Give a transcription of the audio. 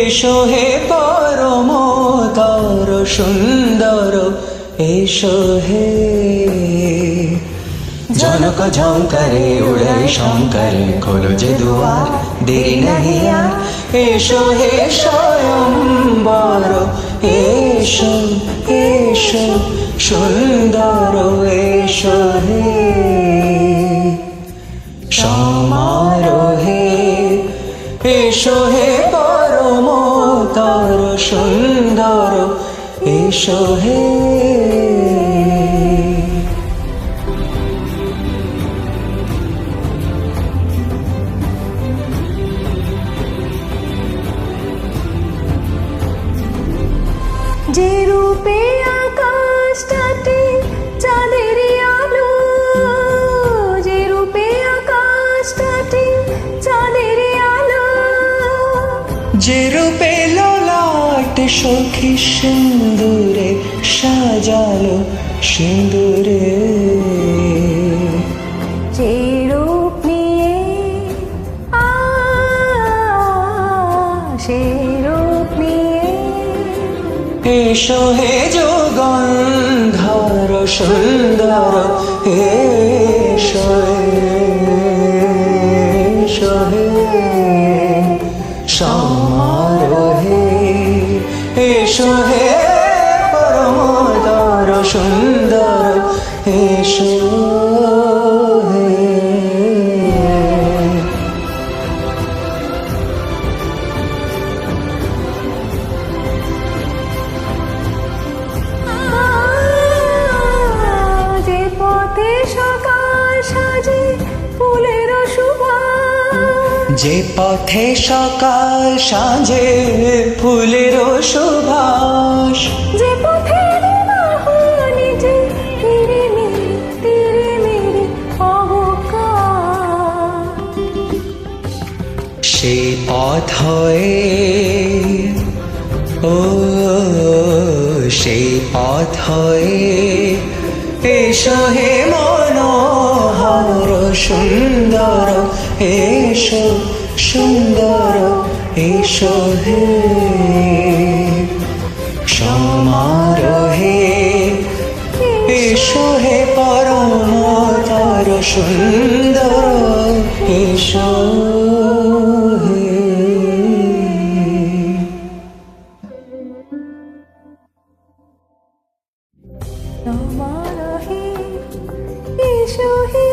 এসো হে পরমতর সুন্দর এসো হে জনক ঝঙ্কারে উড়াই শঙ্করে খোলো যে দুয়ার দেরি নাহি আর এসো হে স্বয়ম্বর এসো এসো সুন্দর এসো হে সমারোহে এসো হে পরমতর সুন্দর এসো হে যে রূপে আকাশটাতে চাঁদের আলো, যে রূপে আকাশটাতে চাঁদের আলো, যে রূপে ললাট সখী সিন্দুরে সাজালো সিন্দুরে যে রূপ নিয়ে সে রূপ নিয়ে এসো হে যোগন্ধর সুন্দর এসো এসো হে সমারোহে এসো হে পরমতর সুন্দর এসো হে যে পথে সকাল সাজে ফুলের সুবাস, যে পথে সকাল সাঁঝে ফুলের সুবাস, যে পথে নিজে তীরে মেরে অবকাশ, সে পথ হয়ে ও সেই পথ হয়ে এসো হে মনোহর সুন্দর এসো সুন্দর এসো হে সমারোহে এসো হে পরমতর সুন্দর এসো হে সমারোহে এসো হে